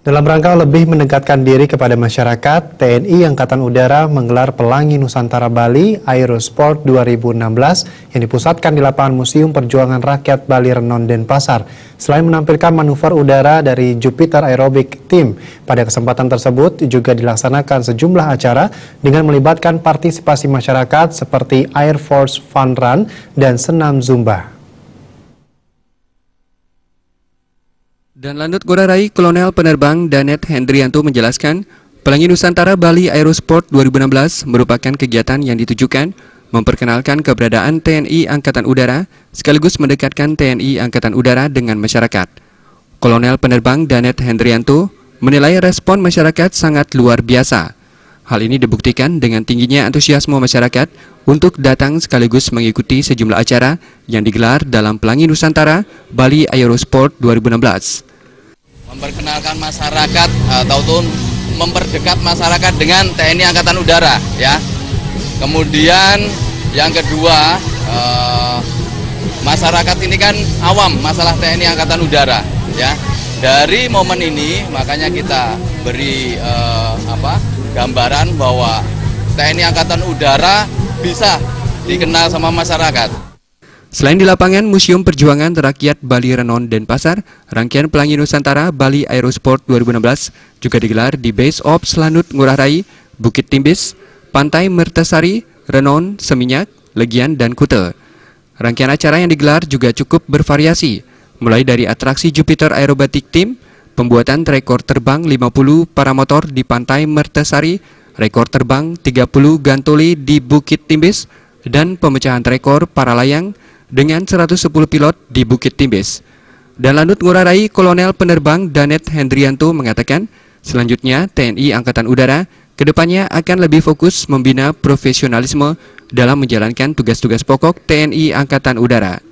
Dalam rangka lebih mendekatkan diri kepada masyarakat, TNI Angkatan Udara menggelar Pelangi Nusantara Bali Aerosport 2016 yang dipusatkan di lapangan Museum Perjuangan Rakyat Bali Renon Denpasar. Selain menampilkan manuver udara dari Jupiter Aerobic Team, pada kesempatan tersebut juga dilaksanakan sejumlah acara dengan melibatkan partisipasi masyarakat seperti Air Force Fun Run dan senam Zumba. Dan lanut Ngurah Rai, Kolonel Penerbang Danet Hendrianto menjelaskan, Pelangi Nusantara Bali Aerosport 2016 merupakan kegiatan yang ditujukan memperkenalkan keberadaan TNI Angkatan Udara sekaligus mendekatkan TNI Angkatan Udara dengan masyarakat. Kolonel Penerbang Danet Hendrianto menilai respon masyarakat sangat luar biasa. Hal ini dibuktikan dengan tingginya antusiasme masyarakat untuk datang sekaligus mengikuti sejumlah acara yang digelar dalam Pelangi Nusantara Bali Aerosport 2016. Memperkenalkan masyarakat atau memperdekat masyarakat dengan TNI Angkatan Udara, ya. Kemudian yang kedua, masyarakat ini kan awam masalah TNI Angkatan Udara, ya. Dari momen ini makanya kita beri gambaran bahwa TNI Angkatan Udara bisa dikenal sama masyarakat. Selain di lapangan Museum Perjuangan Rakyat Bali Renon Denpasar, rangkaian Pelangi Nusantara Bali Aerosport 2016 juga digelar di Base Ops Lanut Ngurah Rai, Bukit Timbis, Pantai Mertasari, Renon, Seminyak, Legian, dan Kuta. Rangkaian acara yang digelar juga cukup bervariasi, mulai dari atraksi Jupiter Aerobatic Team, pembuatan rekor terbang 50 paramotor di Pantai Mertasari, rekor terbang 30 gantoli di Bukit Timbis, dan pemecahan rekor para layang dengan 110 pilot di Bukit Timbis. Dan Lanut Ngurah Rai, Kolonel Penerbang Danet Hendrianto mengatakan, selanjutnya TNI Angkatan Udara kedepannya akan lebih fokus membina profesionalisme dalam menjalankan tugas-tugas pokok TNI Angkatan Udara.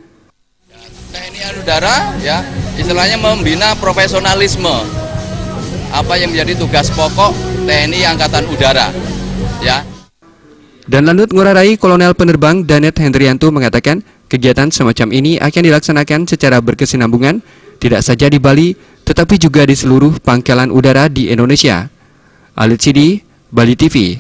TNI Udara, ya, istilahnya membina profesionalisme. Apa yang menjadi tugas pokok TNI Angkatan Udara, ya. Dan Lanut Ngurah Rai, Kolonel Penerbang Danet Hendrianto mengatakan, kegiatan semacam ini akan dilaksanakan secara berkesinambungan, tidak saja di Bali, tetapi juga di seluruh pangkalan udara di Indonesia. Alit Sidi, Bali TV.